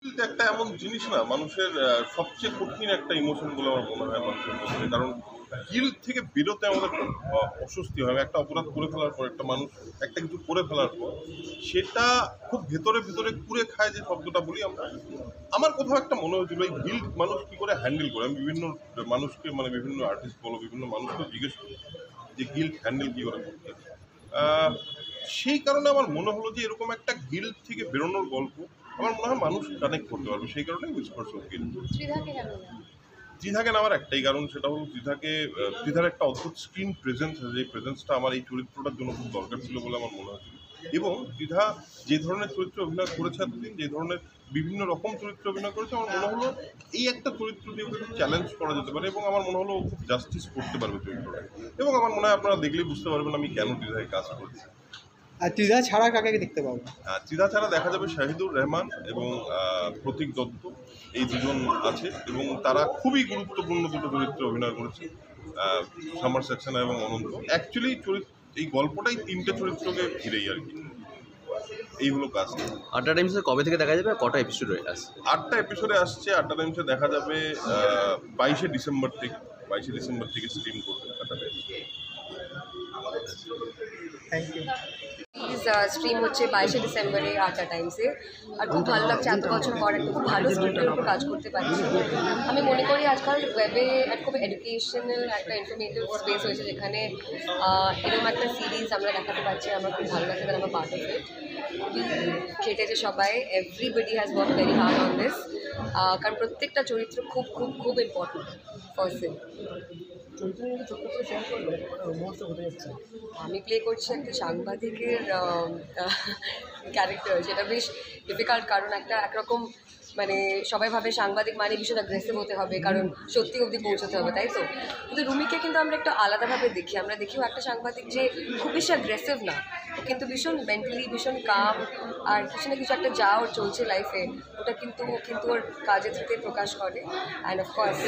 এটা একটা এমন জিনিস না মানুষের সবচেয়ে কঠিন একটা ইমোশন বলে আমার মনে হয় মানুষের মধ্যে। কারণ গিল্ট থেকে বেরোতে আমাদের খুব অস্বস্তি হয়। একটা অপরাধ করে ফেলার পর একটা মানুষ একটা কিছু করে ফেলার পর সেটা খুব ভেতরে ভেতরে কুরে খায় যে শব্দটা বলি আমরা। আমার কোথাও একটা মনে হয়েছিল এই গিল্ট মানুষ কী করে হ্যান্ডেল করে। আমি বিভিন্ন মানুষকে মানে বিভিন্ন আর্টিস্ট বলো বিভিন্ন মানুষকে জিজ্ঞেস করি যে গিল্ট হ্যান্ডেল কী করে করতে। আহ, সেই কারণে আমার মনে হলো যে এরকম একটা গিল্ট থেকে বেরোনোর গল্প আমার মনে হয় মানুষ কানেক্ট করতে পারবে, সেই কারণে হুইসপার্স অফ গিল্ট। ত্রিধাকে নামার একটাই কারণ, সেটা হলো ত্রিধার একটা অদ্ভুত স্ক্রিন প্রেজেন্স আছে, যে প্রেজেন্সটা আমার এই চরিত্রটার জন্য খুব দরকার ছিল বলে আমার মনে হয়েছিল। এবং ত্রিধা যে ধরনের চরিত্র অভিনয় করেছে এতদিন, যে ধরনের বিভিন্ন রকম চরিত্র অভিনয় করেছে, আমার মনে হলো এই একটা চরিত্র দিয়ে ওকে চ্যালেঞ্জ করা যেতে পারে এবং আমার মনে হলো ও খুব জাস্টিস করতে পারবে চরিত্রটাকে। এবং আমার মনে হয় আপনারা দেখলেই বুঝতে পারবেন আমি কেন ত্রিধাকে কাজ করছি। আর ত্রিধা ছাড়া কাকে দেখতে পাবো? ত্রিধা ছাড়া দেখা যাবে শাহিদুর রহমান এবং প্রতীক দত্ত, এই দুজন আছে এবং তারা খুবই গুরুত্বপূর্ণ দুটো চরিত্রে অভিনয় করেছে, সামার সাক্সেনা এবং অনন্ত। অ্যাকচুয়ালি এই গল্পটাই তিনটে চরিত্রকে ঘিরেই আর কি। এই হলো কাজ। আড্ডা টাইমসে কবে থেকে দেখা যাবে, কটা এপিসোড আসছে? 8টা এপিসোডে আসছে। আড্ডা টাইমসে দেখা যাবে 22শে ডিসেম্বর থেকে স্ট্রিম করবে আড্ডা টাইমস। Thank you. স্ট্রিম হচ্ছে 22শে ডিসেম্বরে আড্ডা টাইমসে। আর খুব ভালো লাগছে এত বছর পর একটা খুব ভালো স্ক্রিপ্টের উপর কাজ করতে পারছি। আমি মনে করি আজকাল ওয়েবে একটা খুব এডুকেশনাল একটা ইনফরমেটিভ স্পেস হয়েছে, যেখানে এরকম একটা সিরিজ আমরা দেখাতে পারছি। আমার খুব ভালো লাগছে, আমার পার্ট অফ ইট। খুবই খেটেছে সবাই, everybody has work very hard on this. কারণ প্রত্যেকটা চরিত্র খুব খুব খুব ইম্পর্টেন্ট পার্সন। আমি প্লে করছি একটা সাংবাদিকের ক্যারেক্টার, যেটা বেশ ডিফিকাল্ট। কারণ একরকম মানে সবাই ভাবে সাংবাদিক মানে ভীষণ অ্যাগ্রেসিভ হতে হবে, কারণ সত্যি অবধি পৌঁছতে হবে, তাই তো? কিন্তু রুমিকে কিন্তু আমরা একটু আলাদাভাবে দেখি। আমরা দেখিও একটা সাংবাদিক যে খুব বেশি অ্যাগ্রেসিভ না, ও কিন্তু ভীষণ মেন্টালি ভীষণ কাম, আর কিছু না কিছু একটা যা ওর চলছে লাইফে ওটা কিন্তু ওর কাজের থেকে প্রকাশ করে। অ্যান্ড অফকোর্স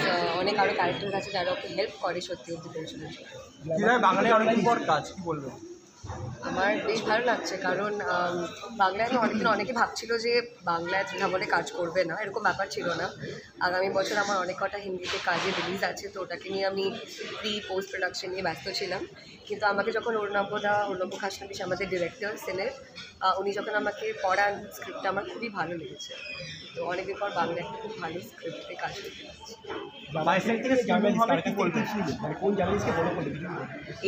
অনেক আরও ক্যারেক্টার আছে যারা ওকে হেল্প করে সত্যি অবধি পৌঁছানোর জন্য। বাঙালি অনেকদিন পর কাজ, কি বলবো? আমার বেশ ভালো লাগছে, কারণ বাংলায় তো অনেকে ভাবছিল যে বাংলায় ত্রিধা বলে কাজ করবে না, এরকম ব্যাপার ছিল না। আগামী বছর আমার অনেক কটা হিন্দিতে কাজে রিলিজ আছে, তো ওটাকে নিয়ে আমি পোস্ট প্রোডাকশন নিয়ে ব্যস্ত ছিলাম। কিন্তু আমাকে যখন অর্ণব খাসনবিশ আমাদের ডিরেক্টর সেনের, উনি যখন আমাকে পড়ান স্ক্রিপ্টটা, আমার খুবই ভালো লেগেছে। তো অনেকদিন পর বাংলা একটা খুব ভালো স্ক্রিপ্টে কাজ করতে পারছি।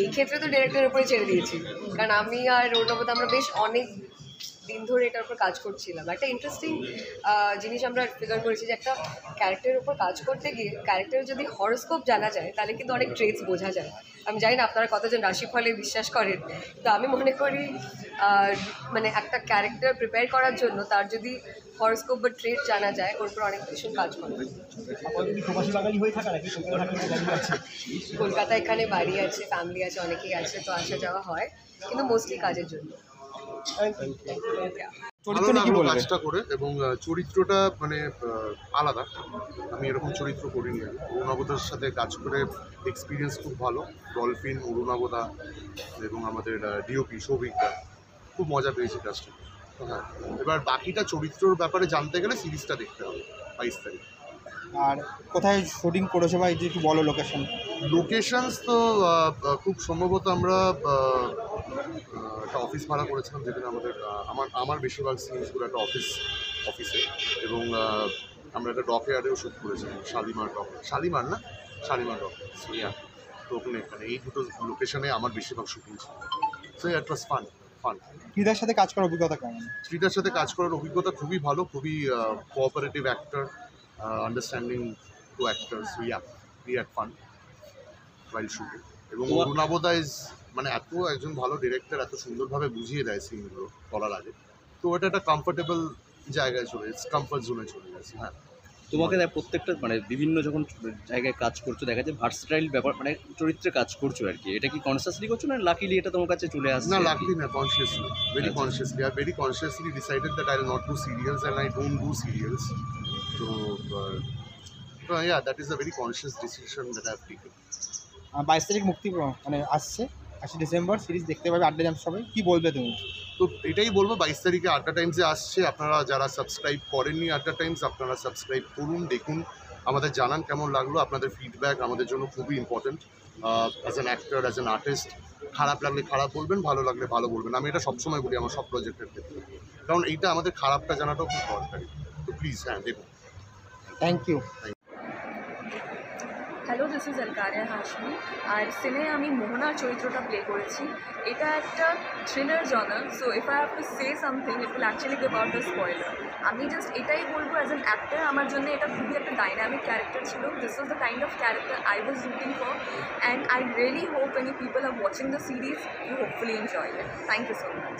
এই ক্ষেত্রে তো ডিরেক্টরের উপরে ছেড়ে দিয়েছি, কারণ আমি আর অর্ণবদা আমরা বেশ অনেক দিন ধরে এটার উপর কাজ করছিলাম। একটা ইন্টারেস্টিং জিনিস আমরা ফিগার করেছি যে একটা ক্যারেক্টারের উপর কাজ করতে গিয়ে ক্যারেক্টারের যদি হরোস্কোপ জানা যায় তাহলে কিন্তু অনেক ট্রেটস বোঝা যায়। আমি জানি না আপনারা কতজন রাশিফলে বিশ্বাস করেন, তো আমি মনে করি মানে একটা ক্যারেক্টার প্রিপেয়ার করার জন্য তার যদি হরোস্কোপ বা ট্রেট জানা যায়, ওর উপর অনেক ভীষণ কাজ করবে। কলকাতা এখানে বাড়ি আছে, ফ্যামিলি আছে, অনেকেই আছে, তো আসা যাওয়া হয়, কিন্তু মোস্টলি কাজের জন্য। কাজটা করে এবং চরিত্রটা মানে আলাদা, আমি এরকম চরিত্র করিনি। অরুণাবদার সাথে কাজ করে এক্সপিরিয়েন্স খুব ভালো। ডলফিন, অরুণাবদা এবং আমাদের ডিওপি সৌভিকদা, খুব মজা পেয়েছি কাজটা। হ্যাঁ, এবার বাকিটা চরিত্রর ব্যাপারে জানতে গেলে সিরিজটা দেখতে হবে 22 তারিখ। আর কোথায় শুটিং করেছো বা এই যে একটু বলো লোকেশনস তো খুব সম্ভবত আমরা একটা অফিস ভাড়া করেছিলাম, যেখানে আমাদের আমার বেশিরভাগ সিনসগুলো একটা অফিসে, এবং আমরা একটা ডক ইয়ার্ডেও শ্যুট করেছিলাম, শালিমার ডক। সো ইয়া, তো ওখানে এই দুটো লোকেশনে আমার বেশিরভাগ শুটিং ছিল। So it was fun. ত্রিধার সাথে কাজ করার অভিজ্ঞতা কেমন? ত্রিধার সাথে কাজ করার অভিজ্ঞতা খুবই ভালো, খুবই cooperative actor, understanding to actors. We had fun while shooting. এবং অরুণাবদা মানে একজন ভালো ডিরেক্টর, এত সুন্দরভাবে বুঝিয়ে দেয় সিনগুলো করার আগে, তো এটা একটা কমফোর্টেবল জায়গায় কমফোর্ট জোনে চলে গেছে। হ্যাঁ, তোমাকে প্রত্যেকটা মানে বিভিন্ন যখন জায়গায় কাজ করছো দেখা যায় ভার্সটাইল ব্যাপার, মানে চরিত্রে কাজ করছো আর কি। এটা কি কনসিয়াসলি করছো না লাকিলি এটা তোমার কাছে চলে আসছে? না, লাকিলি না, consciously, very consciously. I very consciously decided that I will not do serials and I don't do serials. তো yeah, that is a very conscious decision that I have taken. 22 তারিখ মুক্তি মানে আসছে। ডিসেম্বর সিরিজ দেখতে পাবে আড্ডা জাম সবাই, কি বলবে তুমি? তো এটাই বলবো, 22 তারিখে আড্ডা টাইমসে আসছে, আপনারা যারা সাবস্ক্রাইব করেননি আড্ডা টাইমস আপনারা সাবস্ক্রাইব করুন, দেখুন, আমাদের জানান কেমন লাগলো। আপনাদের ফিডব্যাক আমাদের জন্য খুবই important as an actor, as an artist. খারাপ লাগলে খারাপ বলবেন, ভালো লাগলে ভালো বলবেন। আমি এটা সবসময় বলি আমার সব প্রজেক্টের ক্ষেত্রে, কারণ এইটা আমাদের খারাপটা জানাটাও খুব দরকারি। তো প্লিজ হ্যাঁ দেখুন। Thank you. Hello, this is আলকারিয়া হাশমি। আর সিনে আমি মোহনার চরিত্রটা প্লে করেছি। এটা একটা thriller genre, so if I have to say something it will actually give out the spoiler. আমি জাস্ট এটাই বলবো, অ্যাজ অ্যান অ্যাক্টর আমার জন্য এটা খুবই একটা ডাইনামিক ক্যারেক্টার ছিল। This is the kind of character I was rooting for, and I really hope any people are watching the series you hopefully enjoy it. Thank you so much.